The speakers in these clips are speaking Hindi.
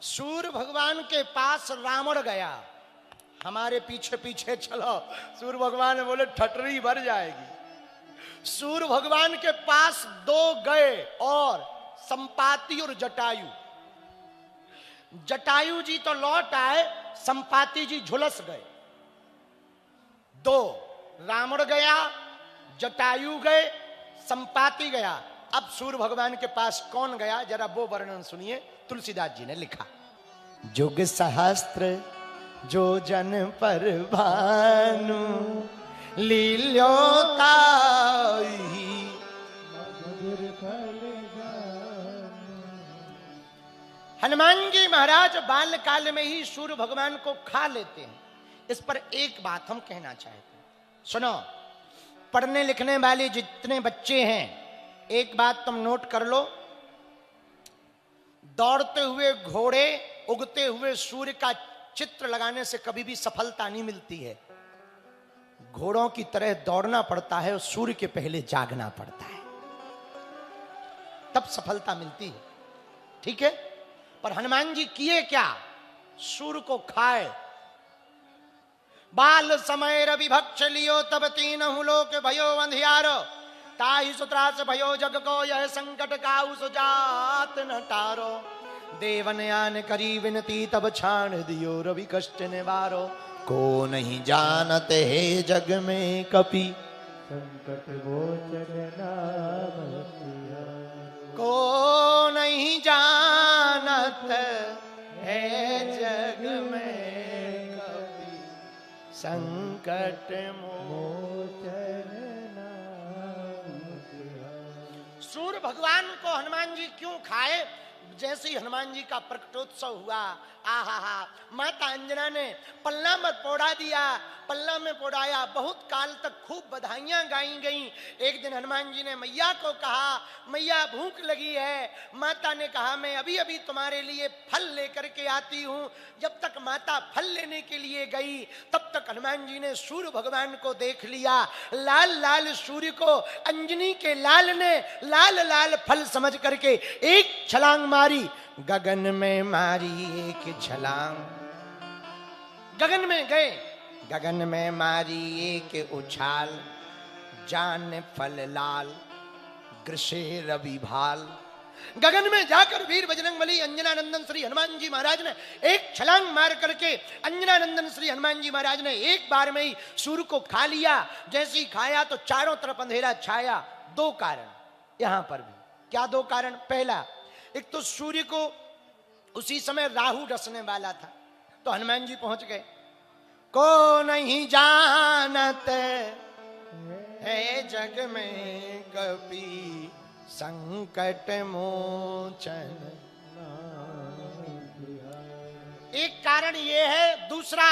सूर्य भगवान के पास रावण गया, हमारे पीछे पीछे चलो। सूर्य भगवान ने बोले ठटरी भर जाएगी। सूर्य भगवान के पास दो गए और संपाति और जटायु। जटायु जी तो लौट आए, संपाति जी झुलस गए। दो, रावण गया, जटायु गए, संपाति गया। अब सूर्य भगवान के पास कौन गया, जरा वो वर्णन सुनिए। तुलसीदास जी ने लिखा, जुग सहस्त्र जो जन पर भानु लील्योताई। हनुमान जी महाराज बाल काल में ही सूर्य भगवान को खा लेते हैं। इस पर एक बात हम कहना चाहते हैं, सुनो। पढ़ने लिखने वाले जितने बच्चे हैं, एक बात तुम नोट कर लो। दौड़ते हुए घोड़े, उगते हुए सूर्य का चित्र लगाने से कभी भी सफलता नहीं मिलती है। घोड़ों की तरह दौड़ना पड़ता है और सूर्य के पहले जागना पड़ता है, तब सफलता मिलती है। ठीक है, पर हनुमान जी किए क्या? सूर्य को खाए। बाल समय रवि भक्ष लियो तब तीनहु लोक भयो अंधियारो। ताहि सुत्रास भयो जग को यह संकट काहू सुजात न टारो। देवन आन करी विनती तब छाण दियो रवि कष्ट निवारो। को नहीं जानत है जग में कपि संकट मोचन नाम सिया। को नहीं जानत है जग में कपि संकट मोचन नाम सिया। सूर्य भगवान को हनुमान जी क्यों खाए? जैसे ही हनुमान जी का प्रकटोत्सव हुआ, आहा, माता अंजना ने पल्ला में पौड़ा दिया, पल्ला में पौड़ाया। बहुत काल तक खूब बधाइयां गाई गई। एक दिन हनुमान जी ने मैया को कहा, मैया भूख लगी है। माता ने कहा, मैं अभी अभी तुम्हारे लिए फल लेकर के आती हूं। जब तक माता फल लेने के लिए गई, तब तक हनुमान जी ने सूर्य भगवान को देख लिया। लाल लाल सूर्य को अंजनी के लाल ने लाल लाल फल समझ करके एक छलांग मारी, गगन में मारी एक छलांग। गगन में गए, गगन में मारी एक उछाल। जान फल लाल ग्रसे रवि भाल। गगन में जाकर वीर बजरंगबली अंजनानंदन श्री हनुमान जी महाराज ने एक छलांग मार करके अंजनानंदन श्री हनुमान जी महाराज ने एक बार में ही सूर्य को खा लिया। जैसे ही खाया तो चारों तरफ अंधेरा छाया। दो कारण यहां पर भी। क्या दो कारण? पहला, एक तो सूर्य को उसी समय राहु डसने वाला था, तो हनुमान जी पहुंच गए। को नहीं जानत है जग में कपि संकट मोचन। एक कारण ये है। दूसरा,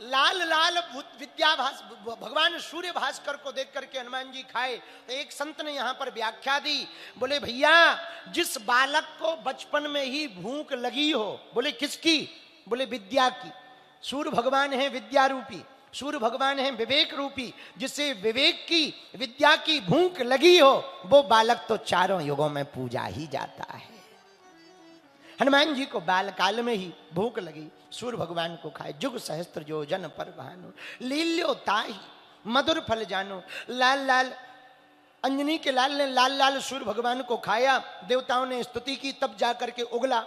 लाल लाल विद्याभास भगवान सूर्य भास्कर को देख करके हनुमान जी खाए। तो एक संत ने यहां पर व्याख्या दी, बोले भैया, जिस बालक को बचपन में ही भूख लगी हो, बोले किसकी? बोले विद्या की। सूर्य भगवान है विद्या रूपी, सूर्य भगवान है विवेक रूपी। जिससे विवेक की, विद्या की भूख लगी हो, वो बालक तो चारों युगों में पूजा ही जाता है। हनुमान जी को बाल काल में ही भूख लगी, सूर्य भगवान को खाए। जुग सहस्त्र जो जन पर भानु लील्यो ताहि मधुर फल जानो। लाल लाल अंजनी के लाल ने लाल लाल सूर्य भगवान को खाया। देवताओं ने स्तुति की, तब जाकर के उगला।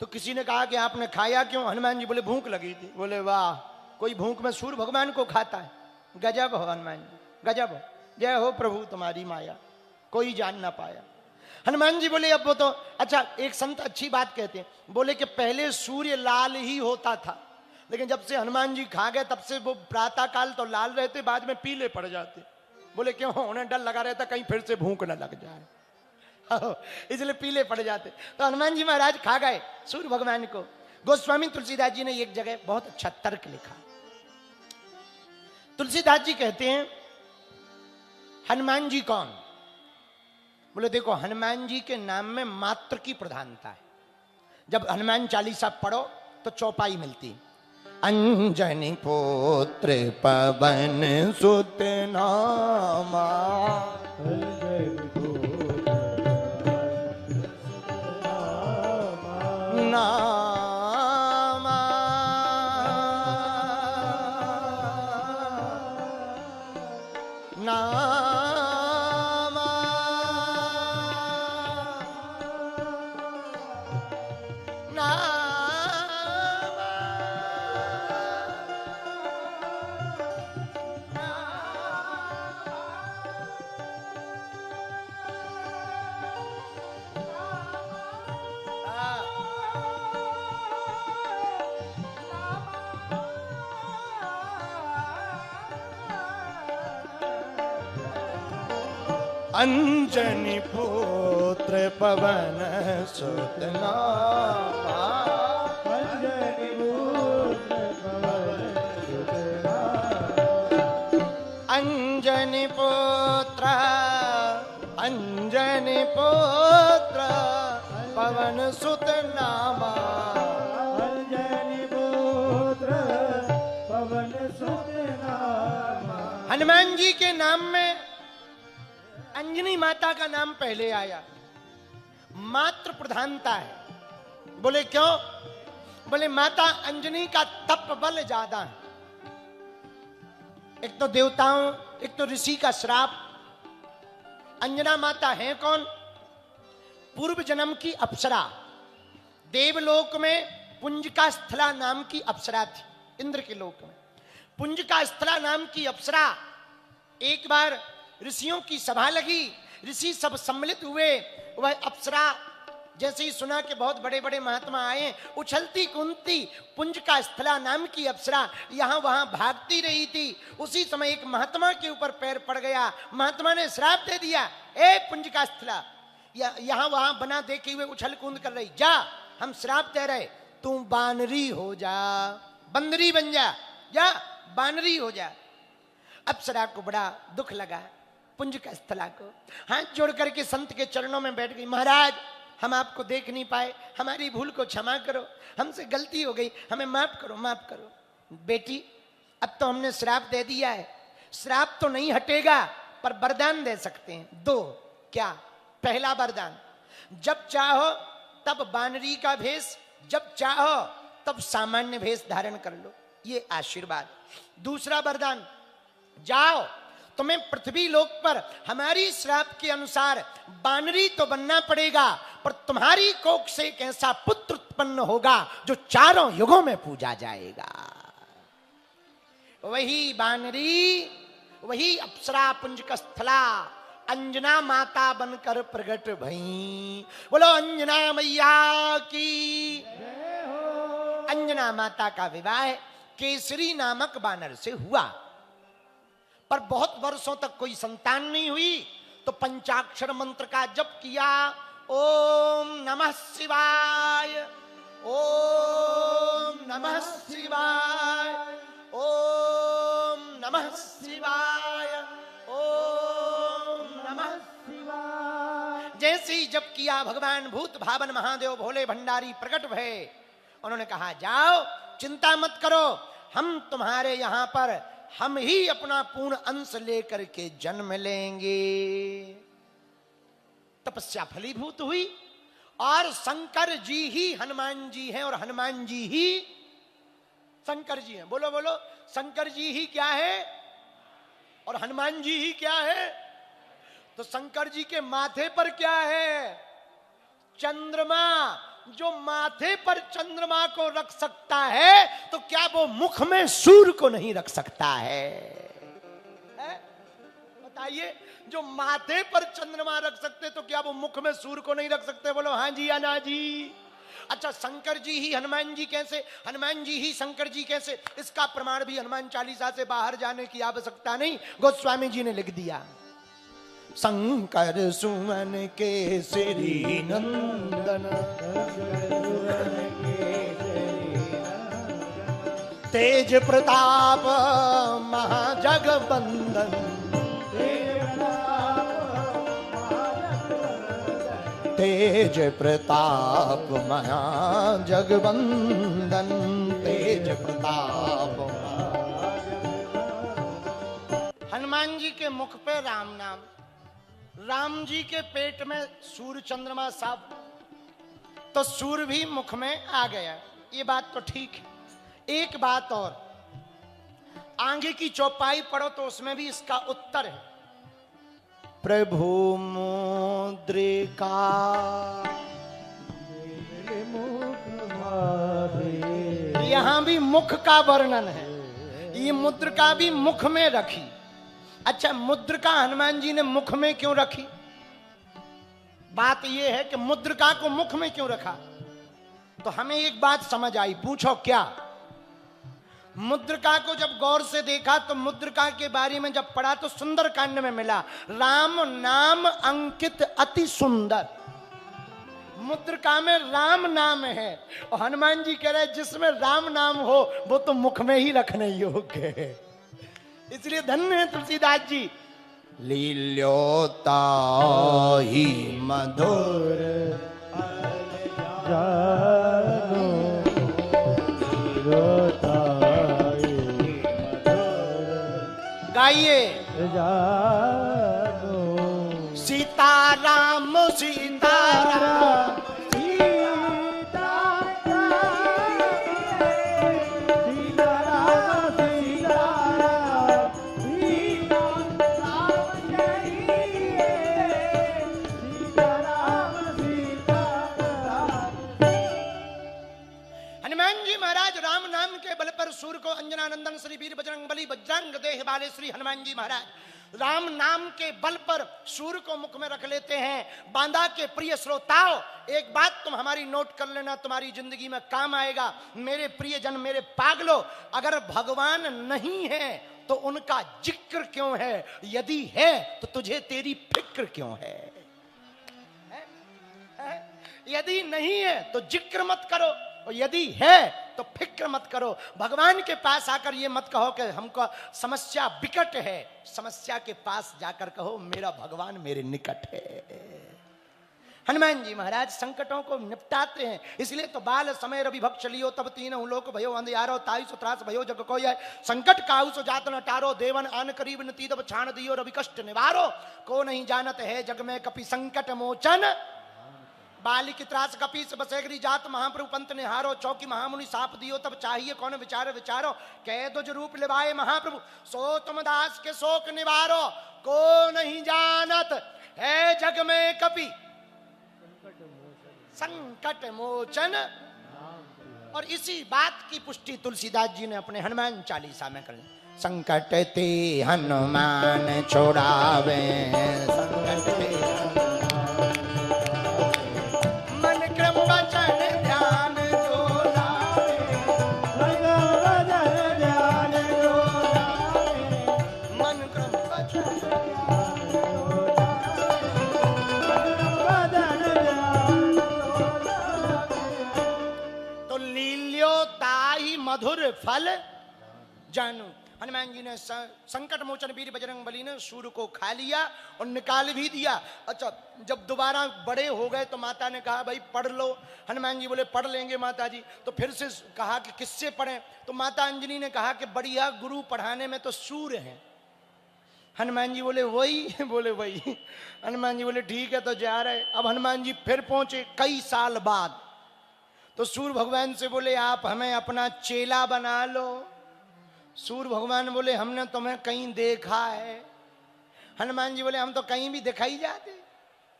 तो किसी ने कहा कि आपने खाया क्यों? हनुमान जी बोले भूख लगी थी। बोले वाह, कोई भूख में सूर्य भगवान को खाता है? गजब हो हनुमान जी, गजब हो। जय हो प्रभु तुम्हारी माया, कोई जान ना पाया। हनुमान जी बोले अब वो तो अच्छा। एक संत अच्छी बात कहते हैं, बोले कि पहले सूर्य लाल ही होता था, लेकिन जब से हनुमान जी खा गए तब से वो प्रातः काल तो लाल रहते, बाद में पीले पड़ जाते। बोले क्यों? उन्हें डर लगा रहता कहीं फिर से भूख न लग जाए, इसलिए पीले पड़ जाते। तो हनुमान जी महाराज खा गए सूर्य भगवान को। गोस्वामी तुलसीदास जी ने एक जगह बहुत अच्छा तर्क लिखा। तुलसीदास जी कहते हैं, हनुमान जी कौन? बोले देखो, हनुमान जी के नाम में मात्र की प्रधानता है। जब हनुमान चालीसा पढ़ो तो चौपाई मिलती। अंजनी पुत्र पवन सुत नामा, नामा नाम। अंजनी पुत्र पवन सुत नामा। अंजनी पुत्र पवन सुत नामा। अंजनी पुत्र, अंजनी पुत्र पवन सुत नामा। अंजनी पुत्र पवन सुत नामा। हनुमान जी के नाम में अंजनी माता का नाम पहले आया। मात्र प्रधानता है। बोले क्यों? बोले माता अंजनी का तप बल ज्यादा है। एक तो देवताओं, एक तो ऋषि का श्राप। अंजना माता है कौन? पूर्व जन्म की अप्सरा। देवलोक में पुंजका स्थला नाम की अप्सरा थी। इंद्र के लोक में पुंजका स्थला नाम की अप्सरा। एक बार ऋषियों की सभा लगी, ऋषि सब सम्मिलित हुए। वह अप्सरा जैसे ही सुना कि बहुत बड़े बड़े महात्मा आए, उछलती कूदती पुंजका स्थला नाम की अप्सरा यहां वहां भागती रही थी। उसी समय एक महात्मा के ऊपर पैर पड़ गया। महात्मा ने श्राप दे दिया, ए पुंजका स्थला, यहां वहां बना देखे हुए उछल कूद कर रही, जा, हम श्राप दे रहे, तू बानरी हो जा, बंदरी बन जा, बानरी हो जा। अप्सरा को बड़ा दुख लगा, पुंजका स्थला को हाथ जोड़ करके संत के चरणों में बैठ गई। महाराज, हम आपको देख नहीं पाए, हमारी भूल को क्षमा करो, हमसे गलती हो गई, हमें माफ करो, माफ करो। बेटी, अब तो हमने श्राप दे दिया है, श्राप तो नहीं हटेगा, पर वरदान दे सकते हैं दो। क्या? पहला वरदान, जब चाहो तब बानरी का भेष, जब चाहो तब सामान्य भेष धारण कर लो, ये आशीर्वाद। दूसरा वरदान, जाओ, तुम्हें पृथ्वी लोक पर हमारी श्राप के अनुसार बानरी तो बनना पड़ेगा, पर तुम्हारी कोख से एक ऐसा पुत्र उत्पन्न होगा जो चारों युगों में पूजा जाएगा। वही बानरी, वही अप्सरा पुंजकस्थला अंजना माता बनकर प्रकट भई। बोलो अंजना मैया की। अंजना माता का विवाह केसरी नामक बानर से हुआ, पर बहुत वर्षों तक कोई संतान नहीं हुई। तो पंचाक्षर मंत्र का जप किया, ओम नमः शिवाय, ओम नमः शिवाय, ओम नमः शिवाय, ओम नमः शिवाय। जैसे ही जप किया, भगवान भूत भावन महादेव भोले भंडारी प्रकट भये। उन्होंने कहा, जाओ, चिंता मत करो, हम तुम्हारे यहां पर हम ही अपना पूर्ण अंश लेकर के जन्म लेंगे। तपस्या फलीभूत हुई और शंकर जी ही हनुमान जी हैं और हनुमान जी ही शंकर जी हैं। बोलो बोलो, शंकर जी ही क्या है और हनुमान जी ही क्या है? तो शंकर जी के माथे पर क्या है? चंद्रमा। जो माथे पर चंद्रमा को रख सकता है, तो क्या वो मुख में सूर्य को नहीं रख सकता है? बताइए, जो माथे पर चंद्रमा रख सकते, तो क्या वो मुख में सूर्य को नहीं रख सकते? बोलो हाँ जी या ना जी। अच्छा, शंकर जी ही हनुमान जी कैसे, हनुमान जी ही शंकर जी कैसे? इसका प्रमाण भी हनुमान चालीसा से बाहर जाने की आवश्यकता नहीं, गोस्वामी जी ने लिख दिया। शंकर सुमन केसरी नंदन, तेज प्रताप महाजगबंदन, तेज प्रताप महाजगबंदन, तेज प्रताप। हनुमान जी के मुख पे राम नाम, राम जी के पेट में सूर्य चंद्रमा सब, तो सूर्य भी मुख में आ गया। ये बात तो ठीक है। एक बात और, आगे की चौपाई पढ़ो तो उसमें भी इसका उत्तर है। प्रभु मुद्रिका यहां भी मुख का वर्णन है। ये मुद्रिका भी मुख में रखी। अच्छा, मुद्रिका हनुमान जी ने मुख में क्यों रखी? बात यह है कि मुद्रिका को मुख में क्यों रखा? तो हमें एक बात समझ आई। पूछो क्या? मुद्रिका को जब गौर से देखा तो मुद्रिका के बारे में जब पढ़ा तो सुंदर कांड में मिला, राम नाम अंकित अति सुंदर। मुद्रिका में राम नाम है और हनुमान जी कह रहे जिसमें राम नाम हो वो तो मुख में ही रखने योग्य है। इसलिए धन्य है तुलसीदास जी। लील्योता ही मधुर जानो लील्योताहि मधुर गाइए। जानो सीताराम सीताराम सूर को अंजनानंदन श्री वीर बजरंग बली वज्रांग देह वाले श्री हनुमान जी महाराज राम नाम के बल पर सूर को मुख में रख लेते हैं। बांदा के प्रिय श्रोताओं, एक बात तुम हमारी नोट कर लेना, तुम्हारी जिंदगी में काम आएगा। मेरे प्रिय जन, मेरे पागलों, अगर भगवान नहीं है तो उनका जिक्र क्यों है? यदि है तो तुझे तेरी फिक्र क्यों है? यदि नहीं है तो जिक्र मत करो, और यदि है तो फिक्र मत करो। भगवान के पास आकर ये मत कहो कि हमको समस्या विकट है। समस्या के पास जाकर कहो मेरा भगवान मेरे निकट है। हनुमान जी महाराज संकटों को निपटाते हैं। इसलिए तो बाल समय रवि भक्त चलियो तब तीनों लोक भयो अंधियारो ताई सुत्रास भयो जग कोई है। संकट काहू सो जात न टारो देवन आन करीब न तीदब छाण दियो रवि कष्ट निवारो। को नहीं जानत है जग में कपि संकट मोचन। बाली की त्रास कपीस बसेगरी जात महाप्रभु पंत निहारो। चौकी महामुनि साप दियो तब चाहिए कौन विचार विचारो। कह दो जो रूप लिवाए महाप्रभु सो तुम दास के शोक निवारो। को नहीं जानत है जग में कपि संकट मोचन। और इसी बात की पुष्टि तुलसीदास जी ने अपने हनुमान चालीसा में कर ली। संकट ते हनुमान छोड़ावे, संकट ते मधुर फल जानू। हनुमान जी ने संकट मोचन वीर बजरंग बली ने सूर को खा लिया और निकाल भी दिया। अच्छा, जब दोबारा बड़े हो गए तो माता ने कहा भाई पढ़ लो। हनुमान जी बोले पढ़ लेंगे माता जी। तो फिर से कहा कि किससे पढ़ें? तो माता अंजनी ने कहा कि बढ़िया गुरु पढ़ाने में तो सूर हैं। हनुमान जी बोले वही। बोले वही। हनुमान जी बोले ठीक है तो जा रहे। अब हनुमान जी फिर पहुंचे कई साल बाद। तो सूर भगवान से बोले आप हमें अपना चेला बना लो। सूर भगवान बोले हमने तुम्हें कहीं देखा है? हनुमान जी बोले हम तो कहीं भी दिखाई जाते।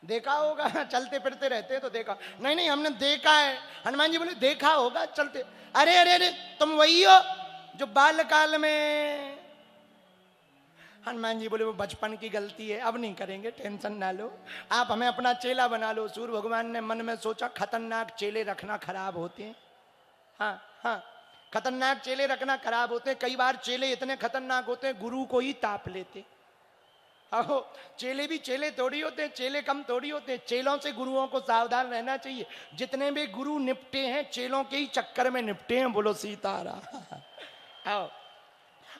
देखा होगा, चलते फिरते रहते तो देखा। नहीं नहीं हमने देखा है। हनुमान जी बोले देखा होगा चलते। अरे अरे अरे तुम वही हो जो बालकाल में। हनुमान जी बोले वो बचपन की गलती है, अब नहीं करेंगे, टेंशन ना लो, आप हमें अपना चेला बना लो। सूर भगवान ने मन में सोचा खतरनाक चेले रखना खराब होते हैं। हाँ हाँ, खतरनाक चेले रखना खराब होते हैं। कई बार चेले इतने खतरनाक होते हैं गुरु को ही ताप लेते। आओ, चेले भी चेले थोड़ी होते हैं, चेले कम थोड़ी होते हैं। चेलों से गुरुओं को सावधान रहना चाहिए। जितने भी गुरु निपटे हैं चेलों के ही चक्कर में निपटे हैं। बोलो सीताराम। आओ,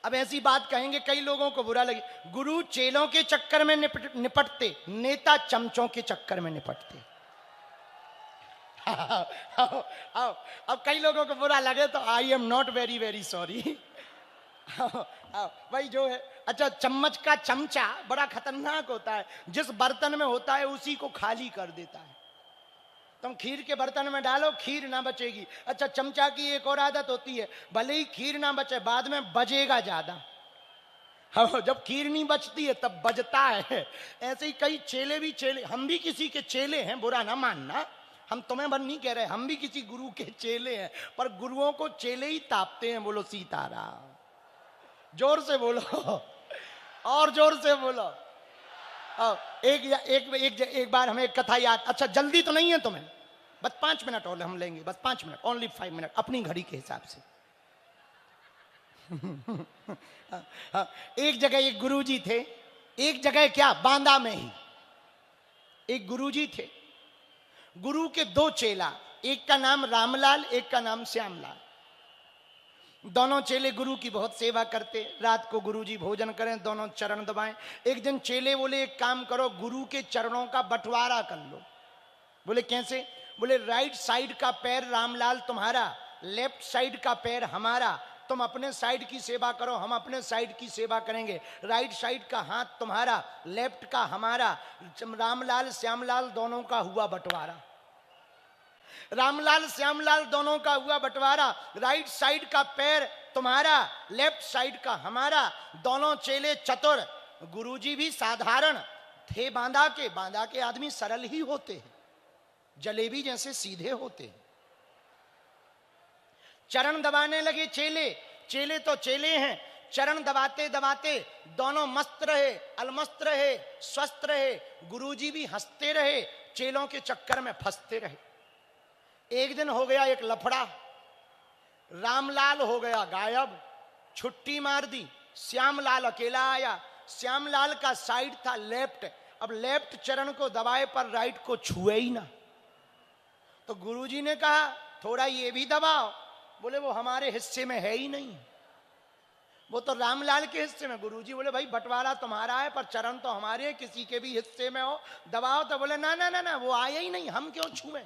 अब ऐसी बात कहेंगे कई लोगों को बुरा लगे। गुरु चेलों के चक्कर में निपटते, नेता चमचों के चक्कर में निपटते। आओ, आओ, अब कई लोगों को बुरा लगे तो I am not very very sorry. भाई जो है, अच्छा चम्मच का चमचा बड़ा खतरनाक होता है। जिस बर्तन में होता है उसी को खाली कर देता है। तुम खीर के बर्तन में डालो खीर ना बचेगी। अच्छा, चमचा की एक और आदत होती है, भले ही खीर ना बचे बाद में बजेगा ज्यादा। हाँ, जब खीर नहीं बचती है तब बजता है। ऐसे ही कई चेले भी चेले, हम भी किसी के चेले हैं, बुरा ना मानना। हम तुम्हें बन नहीं कह रहे, हम भी किसी गुरु के चेले हैं, पर गुरुओं को चेले ही तापते हैं। बोलो सीताराम, जोर से बोलो, और जोर से बोलो। एक बार हमें एक कथा याद, अच्छा जल्दी तो नहीं है तुम्हें, बस 5 मिनट और हम लेंगे, बस 5 मिनट, ओनली 5 मिनट अपनी घड़ी के हिसाब से। एक जगह एक गुरुजी थे, एक जगह क्या बांदा में ही एक गुरुजी थे। गुरु के 2 चेला, एक का नाम रामलाल, एक का नाम श्यामलाल। दोनों चेले गुरु की बहुत सेवा करते। रात को गुरुजी भोजन करें, दोनों चरण दबाएं। एक दिन चेले बोले एक काम करो, गुरु के चरणों का बंटवारा कर लो। बोले कैसे? बोले राइट साइड का पैर रामलाल तुम्हारा, लेफ्ट साइड का पैर हमारा। तुम अपने साइड की सेवा करो, हम अपने साइड की सेवा करेंगे। राइट साइड का हाथ तुम्हारा, लेफ्ट का हमारा। रामलाल श्यामलाल दोनों का हुआ बंटवारा। रामलाल श्यामलाल दोनों का हुआ बंटवारा। राइट साइड का पैर तुम्हारा, लेफ्ट साइड का हमारा। दोनों चेले चतुर, गुरुजी भी साधारण थे। बांदा के आदमी सरल ही होते हैं, जलेबी जैसे सीधे होते हैं। चरण दबाने लगे चेले तो चेले हैं। चरण दबाते दबाते दोनों मस्त रहे, अलमस्त रहे, स्वस्थ रहे। गुरुजी भी हंसते रहे, चेलों के चक्कर में फंसते रहे। एक दिन हो गया एक लफड़ा, रामलाल हो गया गायब, छुट्टी मार दी। श्यामलाल अकेला आया। श्यामलाल का साइड था लेफ्ट, अब लेफ्ट चरण को दबाए पर राइट को छुए ही ना। तो गुरुजी ने कहा थोड़ा ये भी दबाओ। बोले वो हमारे हिस्से में है ही नहीं, वो तो रामलाल के हिस्से में। गुरुजी बोले भाई बंटवारा तुम्हारा है पर चरण तो हमारे, किसी के भी हिस्से में हो दबाओ। तो बोले ना ना ना ना, वो आया ही नहीं, हम क्यों छुए।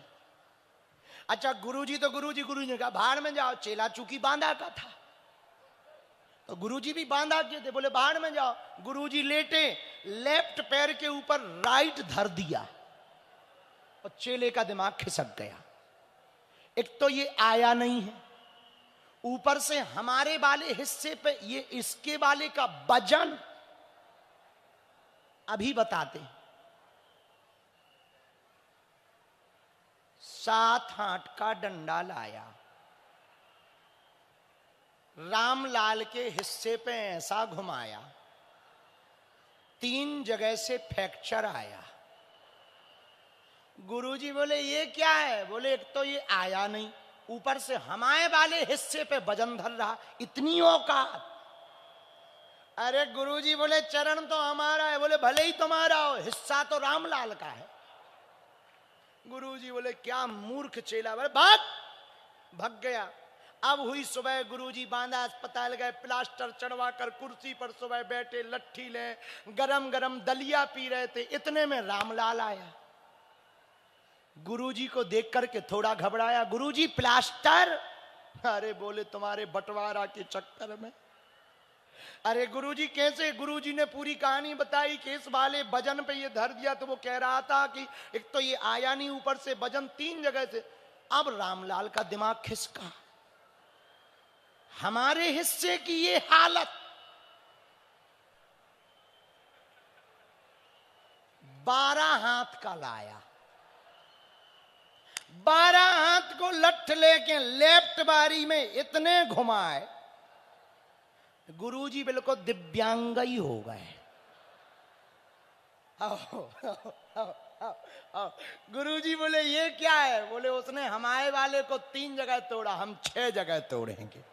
अच्छा गुरुजी ने कहा बाहर में जाओ। चेला चूंकि बांदा का था तो गुरुजी भी बांदा के थे, बोले बाहर में जाओ। गुरुजी लेटे, लेफ्ट पैर के ऊपर राइट धर दिया और चेले का दिमाग खिसक गया। एक तो ये आया नहीं है, ऊपर से हमारे वाले हिस्से पे ये इसके वाले का वजन। अभी बताते, 7 हाथ का डंडा लाया, रामलाल के हिस्से पे ऐसा घुमाया, 3 जगह से फ्रैक्चर आया। गुरुजी बोले ये क्या है? बोले एक तो ये आया नहीं, ऊपर से हमारे वाले हिस्से पे वजन धर रहा, इतनी औकात। अरे गुरुजी बोले चरण तो हमारा है। बोले भले ही तुम्हारा हो, हिस्सा तो रामलाल का है। गुरुजी बोले क्या मूर्ख चेला, बोले भाग गया। अब हुई सुबह, गुरुजी बांदा अस्पताल गए, प्लास्टर चढ़वा कर कुर्सी पर सुबह बैठे, लट्ठी ले, गरम गरम दलिया पी रहे थे। इतने में रामलाल आया। गुरुजी को देख करके थोड़ा घबराया। गुरुजी प्लास्टर? अरे बोले तुम्हारे बंटवारा के चक्कर में। अरे गुरुजी कैसे? गुरुजी ने पूरी कहानी बताई कि इस वाले वजन पे ये धर दिया। तो वो कह रहा था कि एक तो ये आया नहीं, ऊपर से वजन 3 जगह से। अब रामलाल का दिमाग खिसका, हमारे हिस्से की ये हालत। 12 हाथ का लाया, 12 हाथ को लठ लेके लेफ्ट बारी में इतने घुमाए, गुरुजी बिल्कुल दिव्यांग ही हो गए। गुरुजी बोले ये क्या है? बोले उसने हमारे वाले को 3 जगह तोड़ा, हम 6 जगह तोड़ेंगे।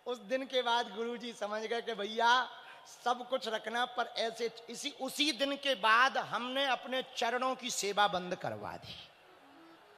उस दिन के बाद गुरुजी समझ गए कि भैया सब कुछ रखना, पर ऐसे उसी दिन के बाद हमने अपने चरणों की सेवा बंद करवा दी।